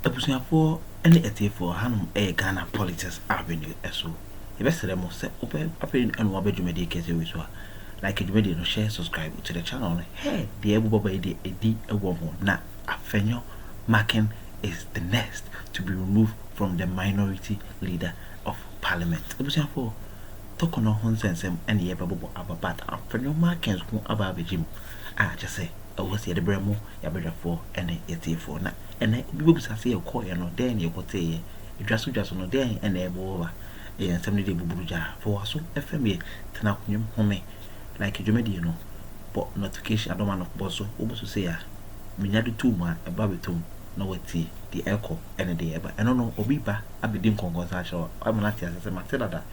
Ebusuafo any etefo hanum Ghana politics avenue eso. Yebesere mo se open appearing and wabedwumedi kese we so. Like edwumedi no share subscribe to the channel. Hey, the ebuboba edi ewomo na Afenyo Marking is the next to be removed from the minority leader of parliament. Ebusuafo Torkornoo honsensem and yebabo ababat Afenyo Markings who ababejim. Just say I was the bremo yabedafo and etefo na and we say a call no then you could say it just no then and over and 70 bubuja for so FMA Tanakum home like you made you know but notification I don't want of bosso almost to say Minyadu 2 ma a babitum no what the echo and the but I don't know Obiba Abidim Congo I'm not as a Matilda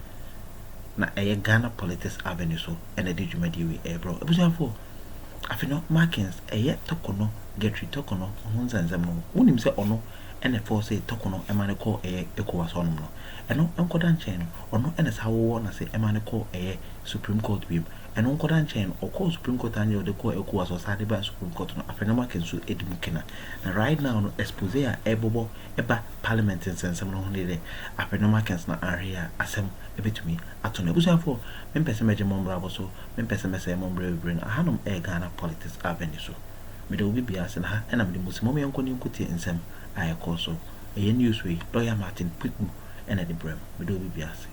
na a Ghana politics avenue so and a did you made you a bro it was for Afenyo Markings yet Torkornoo get rid Torkornoo honzanzam no wonim se ono ene for say Torkornoo emane call ECOWAS no eno enkodan chen ono ene sa wo na say emane call Supreme Court bim eno enkodan chen o call Supreme Court anyo de call ECOWAS or sade ba Supreme Court no Afenyo Markings so edimukena na right now no expose a ebobo eba parliament nsensem no honde Afenyo Markings na area asem ebetumi atone busuafo mempese meje mombra boso mempese mese mombra brain ahanum Ghana politics avenue so me do bi biase na ha na me musimo me yankoni nkuti nsem ayekoso eye news we lawyer Martin Piku and the brem me do bi biase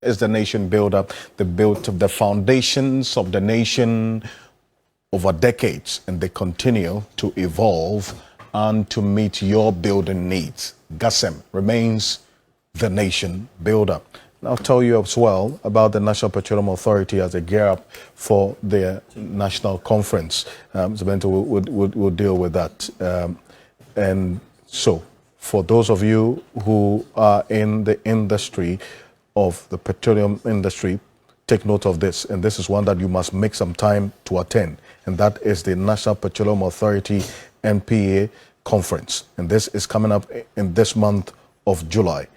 is the nation builder, the built of the foundations of the nation over decades, and they continue to evolve and to meet your building needs. GASEM remains the nation builder. I'll tell you as well about the National Petroleum Authority as a gear up for their national conference. Bento will deal with that. And so, for those of you who are in the industry of the petroleum industry, take note of this. And this is one that you must make some time to attend. And that is the National Petroleum Authority NPA conference. And this is coming up in this month of July.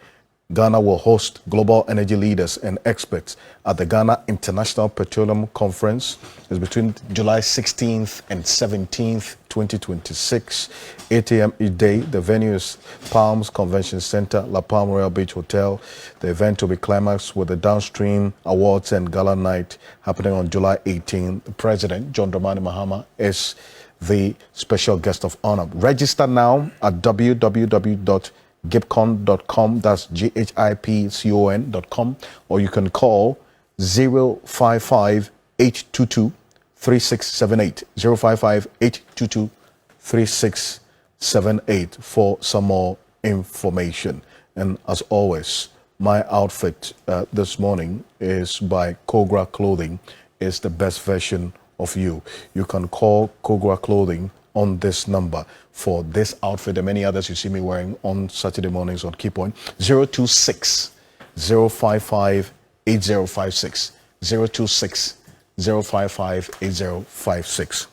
Ghana will host global energy leaders and experts at the Ghana International Petroleum Conference. It's between July 16th and 17th, 2026, 8 a.m. each day. The venue is Palms Convention Center, La Palm Royal Beach Hotel. The event will be climaxed with the Downstream Awards and Gala Night happening on July 18th. The President, John Dramani Mahama, is the special guest of honor. Register now at www.hyp0critě.com, that's GHIPCON.com, or you can call 055-822-3678, 055-822-3678 for some more information. And as always, my outfit this morning is by Kogra Clothing. It's the best version of you. You can call Kogra Clothing on this number for this outfit and many others you see me wearing on Saturday mornings on Keypoint. 026-055-8056. 026-055-8056.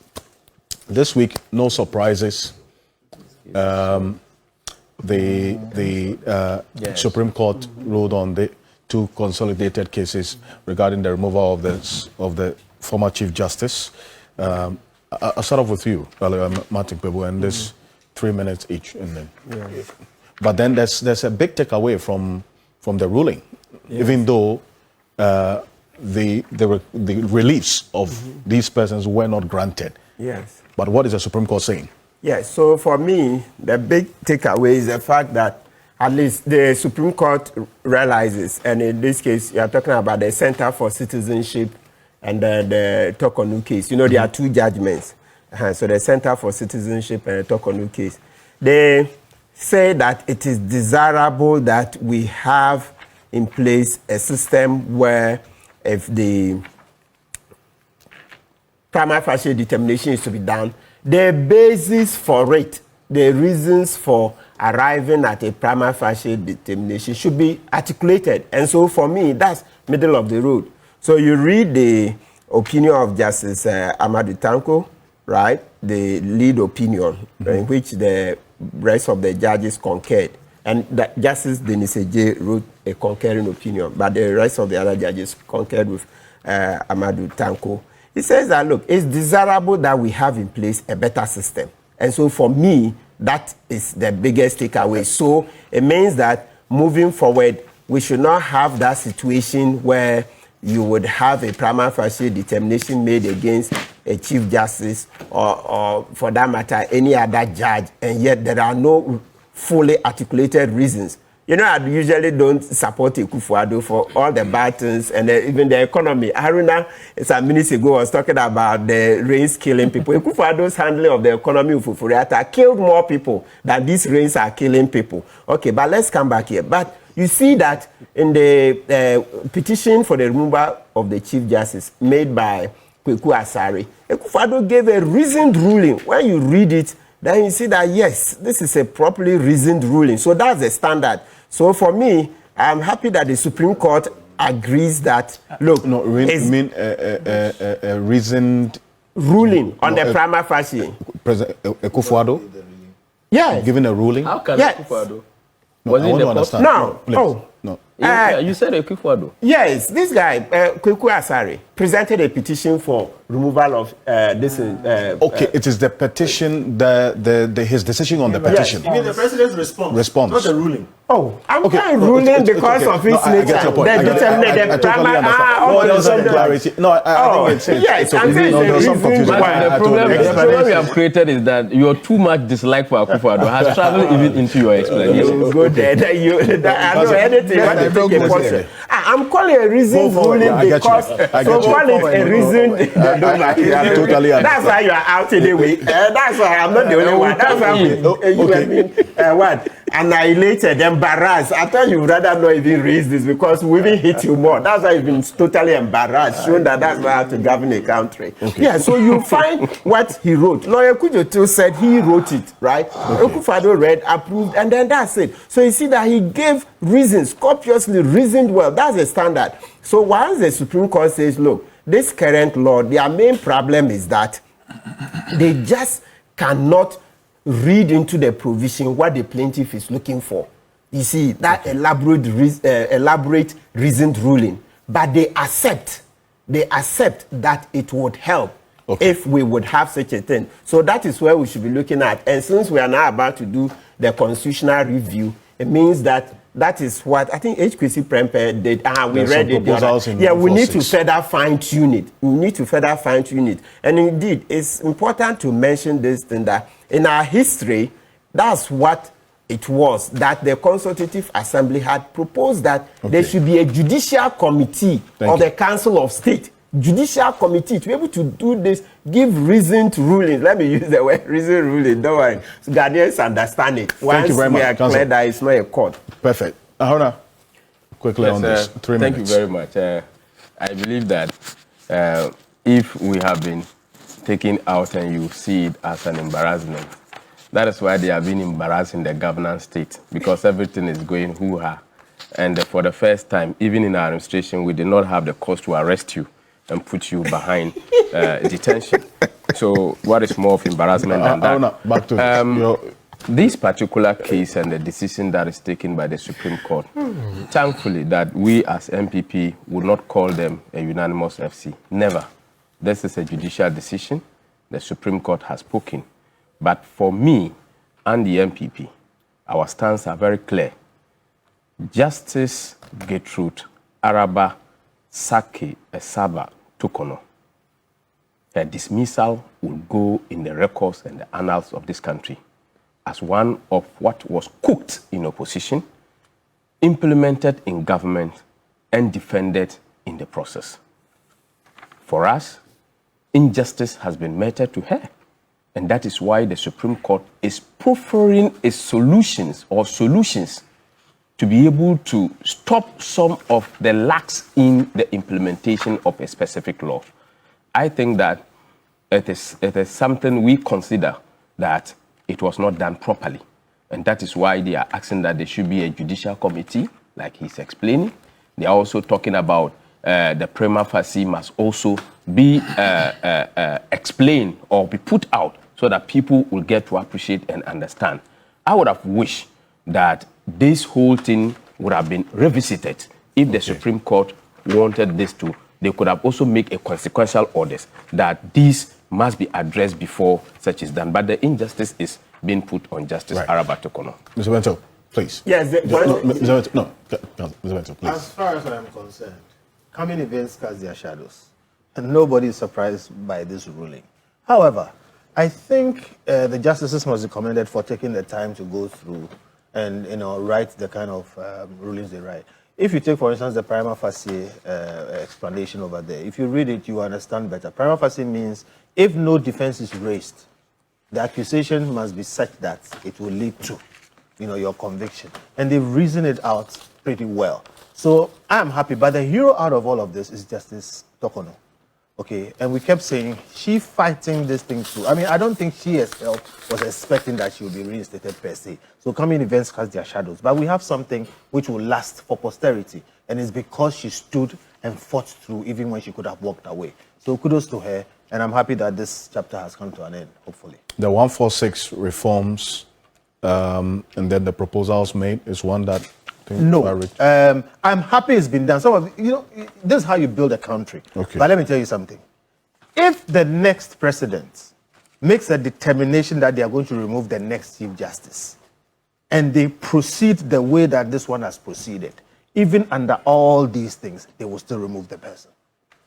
This week, no surprises. The Supreme Court ruled on the two consolidated cases regarding the removal of the former Chief Justice. I'll start off with you, Martin Pebu, and this 3 minutes each. And then, but then there's a big takeaway from the ruling, even though the reliefs of these persons were not granted. Yes. But what is the Supreme Court saying? Yes. So for me, the big takeaway is the fact that at least the Supreme Court realizes, and in this case, you are talking about the Center for Citizenship and the Torkornoo case. You know, there are two judgments. So the Center for Citizenship and the Torkornoo case. They say that it is desirable that we have in place a system where if the prima facie determination is to be done, the basis for it, the reasons for arriving at a prima facie determination should be articulated. And so for me, that's middle of the road. So you read the opinion of Justice Amadou Tanko, right? The lead opinion in which the rest of the judges concurred. And that Justice Denis J. wrote a concurring opinion, but the rest of the other judges concurred with Amadou Tanko. He says that, look, it's desirable that we have in place a better system. And so for me, That is the biggest takeaway. So it means that moving forward, we should not have that situation where you would have a prima facie determination made against a chief justice or for that matter, any other judge, and yet there are no fully articulated reasons. You know, I usually don't support Akufo-Addo for all the bad things and even the economy. Haruna, some minutes ago, was talking about the rains killing people. Akufo-Addo's handling of the economy of Fufuriata killed more people than these rains are killing people. Okay, but let's come back here. But you see that in the petition for the removal of the Chief Justice made by Kweku Asare, Akufo-Addo gave a reasoned ruling. When you read it, then you see that, yes, this is a properly reasoned ruling. So that's the standard. So for me, I'm happy that the Supreme Court agrees that, look, no, you mean a reasoned ruling on the prima facie. President Akufo-Addo? Yeah. Giving a ruling? How can Yes. Akufo-Addo? No, Was I it want the to understand. No. Please. Oh. No. You said Akufo-Addo. Yes, this guy, Kweku Asare, presented a petition for removal of this. Okay, it is the petition, his decision on the petition. You mean the president's response? Not the ruling. Oh, I'm Okay, not no, ruling it's because okay. of its No, I get nature. your point. I totally understand. No, there was some clarity. No, I think it's yes, I'm saying no, there was some the confusion. reason why. The problem we have created is that your too much dislike for Akufo-Addo has traveled even into your explanation. You go there. I know anything. What you take a portion. I'm calling a reason ruling I get you. because I get so you. call it a reason. They don't like it. I totally understand. That's why you are out anyway. That's why I'm not the only one. That's why you have been what annihilated, embarrassed. I thought you would rather not even raise this because we will hit you more. That's why you've been totally embarrassed, showing that that's not how to govern a country. Okay. Yeah, so you find what he wrote. Lawyer Kujoto said he wrote it, right? Akufo-Addo read, approved, and then that's it. So you see that he gave reasons, copiously reasoned well. That's the standard. So once the Supreme Court says, look, this current law, their main problem is that they just cannot read into the provision what the plaintiff is looking for. You see, that elaborate reasoned ruling. But they accept that it would help if we would have such a thing. So that is where we should be looking at. And since we are now about to do the constitutional review, it means that is what I think Sh0ck Prempeh did. We read it. Yeah, we need to further fine-tune it. And indeed, it's important to mention this thing that in our history, that's what it was, that the Consultative Assembly had proposed that there should be a judicial committee of the Council of State. Judicial committee to be able to do this, give reasoned rulings. Let me use the word reasoned ruling. Don't worry. So Ghanaians understand it. Thank you very much. We are clear that it's not a court. Perfect. Ahona, quickly on this. 3 minutes. Thank you very much. I believe that if we have been taken out and you see it as an embarrassment, that is why they have been embarrassing the governance state, because everything is going hoo-ha. And for the first time, even in our administration, we did not have the cost to arrest you and put you behind detention. So what is more of embarrassment than that? Back to this particular case and the decision that is taken by the Supreme Court, thankfully that we as MPP would not call them a unanimous FC. Never. This is a judicial decision. The Supreme Court has spoken. But for me and the MPP, our stance are very clear. Justice Gertrude Araba Sake Esaba Torkornoo, her dismissal will go in the records and the annals of this country as one of what was cooked in opposition, implemented in government, and defended in the process. For us, injustice has been meted to her, and that is why the Supreme Court is proffering its solutions to be able to stop some of the lacks in the implementation of a specific law. I think that it is something we consider that it was not done properly. And that is why they are asking that there should be a judicial committee, like he's explaining. They are also talking about the prima facie must also be explained or be put out so that people will get to appreciate and understand. I would have wished that this whole thing would have been revisited if the Supreme Court wanted this to. They could have also made a consequential orders that this must be addressed before such is done. But the injustice is being put on Justice Araba Torkornoo. Mr. Bento, please. Yes, Mr. Bento, Mr. Bento, please. As far as I am concerned, coming events cast their shadows, and nobody is surprised by this ruling. However, I think the justices must be commended for taking the time to go through and write the kind of rulings they write. If you take, for instance, the prima facie explanation over there, if you read it, you understand better. Prima facie means if no defense is raised, the accusation must be such that it will lead to, your conviction. And they've reasoned it out pretty well. So I'm happy. But the hero out of all of this is Justice Torkornoo. Okay, and we kept saying she fighting this thing through. I mean, I don't think she herself was expecting that she would be reinstated per se. So coming events cast their shadows. But we have something which will last for posterity. And it's because she stood and fought through even when she could have walked away. So kudos to her. And I'm happy that this chapter has come to an end, hopefully. The 146 reforms and then the proposals made is one that... No, I'm happy it's been done. Some of this is how you build a country. Okay. But let me tell you something. If the next president makes a determination that they are going to remove the next Chief Justice, and they proceed the way that this one has proceeded, even under all these things, they will still remove the person.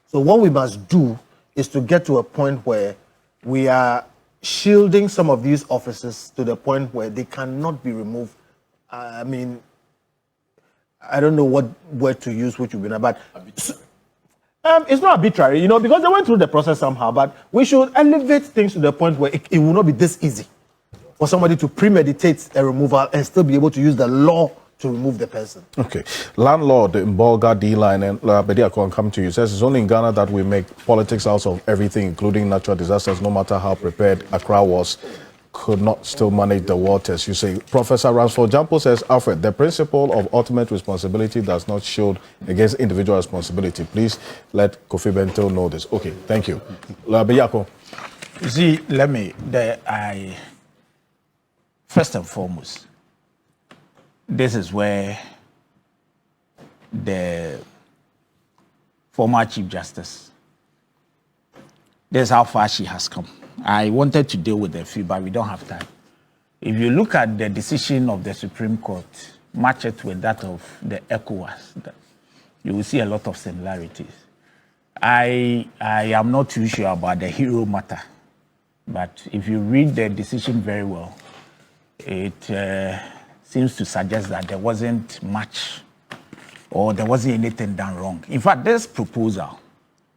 So what we must do is to get to a point where we are shielding some of these officers to the point where they cannot be removed. I mean, I don't know what word to use, which would be but it's not arbitrary, because they went through the process somehow. But we should elevate things to the point where it will not be this easy for somebody to premeditate a removal and still be able to use the law to remove the person. Okay. Landlord in Bolga D-Line, and Bediako, come to you, says it's only in Ghana that we make politics out of everything, including natural disasters, no matter how prepared Accra was. Could not still manage the waters, you say. Professor Ransford Jampo says, Alfred, the principle of ultimate responsibility does not shield against individual responsibility. Please let Kofi Bento know this. Okay, thank you. Labiyako. You see, first and foremost, this is where the former Chief Justice, this is how far she has come. I wanted to deal with the few, but we don't have time. If you look at the decision of the Supreme Court, match it with that of the ECOWAS, you will see a lot of similarities. I am not too sure about the hero matter, but if you read the decision very well, it seems to suggest that there wasn't much or there wasn't anything done wrong. In fact, this proposal,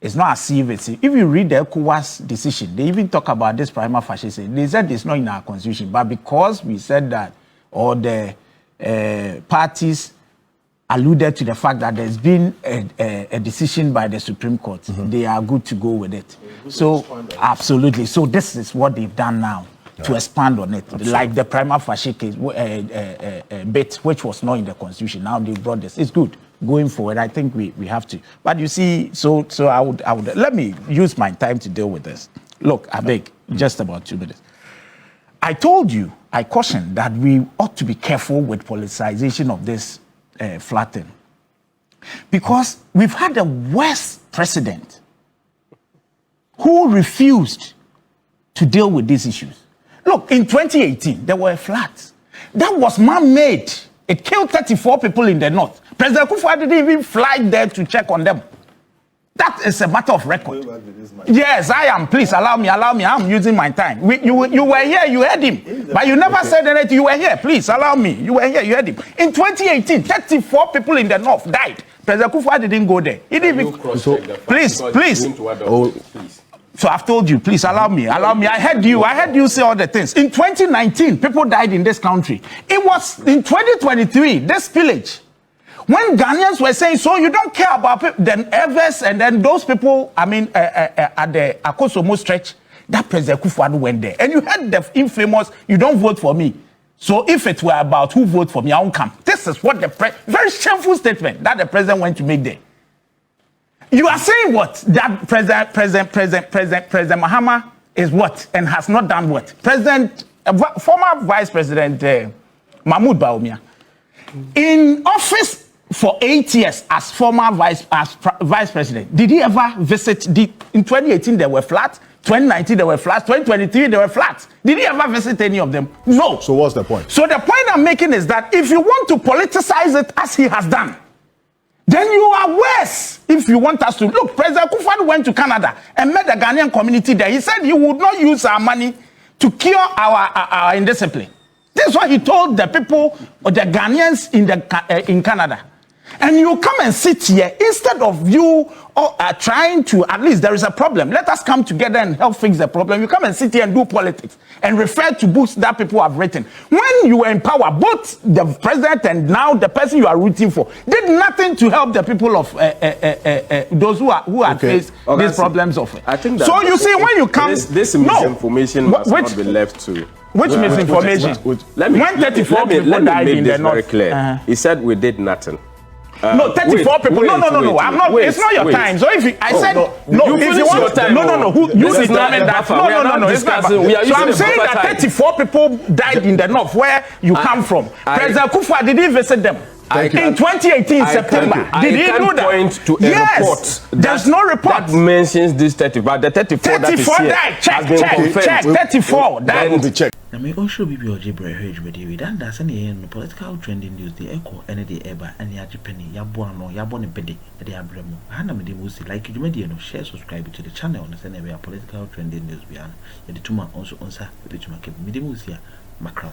it's not as if you read the ECOWAS decision, they even talk about this prima facie. They said it's not in our constitution, but because we said that, or the parties alluded to the fact that there's been a decision by the Supreme Court, they are good to go with it. So, absolutely. So this is what they've done now, to expand on it. Absolutely. Like the prima facie case, bit, which was not in the constitution. Now they brought this. It's good. Going forward, I think we have to. But you see, so I would let me use my time to deal with this. Look, I beg, just about 2 minutes. I told you, I cautioned that we ought to be careful with politicization of this flat thing. Because we've had the worst president who refused to deal with these issues. Look, in 2018, there were floods. That was man-made. It killed 34 people in the north. President Kufuor didn't even fly there to check on them. That is a matter of record. Yes, I am. Please allow me. I'm using my time. You were here, you heard him. But you never said anything. You were here. Please allow me. You were here, you heard him. In 2018, 34 people in the north died. President Kufuor didn't go there. He didn't even... Please. So I've told you, please allow me. I heard you say all the things. In 2019, people died in this country. It was in 2023, this village, when Ghanaians were saying, so you don't care about people, then Evers and then those people, at the Akosomo stretch, that President Kufuor went there. And you heard the infamous, you don't vote for me. So if it were about who vote for me, I won't come. This is what very shameful statement that the president went to make there. You are saying what? That President Mahama is what? And has not done what? Former Vice President Mahmoud Bawumia, in office for 8 years as former vice president, did he ever visit? In 2018 there were floods. 2019 there were floods, 2023 there were floods. Did he ever visit any of them? No. So what's the point? So the point I'm making is that if you want to politicize it as he has done, then you are worse. If you want us to look, President Akufo-Addo went to Canada and met the Ghanaian community there. He said he would not use our money to cure our indiscipline. This is what he told the people or the Ghanaians in Canada. And you come and sit here instead of you trying to, at least there is a problem. Let us come together and help fix the problem. You come and sit here and do politics and refer to books that people have written. When you were in power, both the president and now the person you are rooting for did nothing to help the people of those who had faced these problems of it. I think that so you see, when you come, this misinformation must not be left to. Which misinformation? Let me make this very clear. He said we did nothing. No, 34 people. No. I'm not. It's not your time. So if you, I said no, if you want, no. Who you determine that? No. It's not. So I'm saying that 34 people died in the north where you come from. President Akufo did he visit them? In 2018 September, did he do that? Point to a report. There's no report that mentions this 30, but the 34 that is here died. Check. 34 died. Will be checked. Na me also bibi oje brehe with you. That's any political trending news. The echo any the eba any penny. Yabo no yabo ne pede. The abremo. Hana me the most like you media no share subscribe to the channel. Na send a political trending news. Biano. The tuma also answer. The tuma keep me the most here. Macron.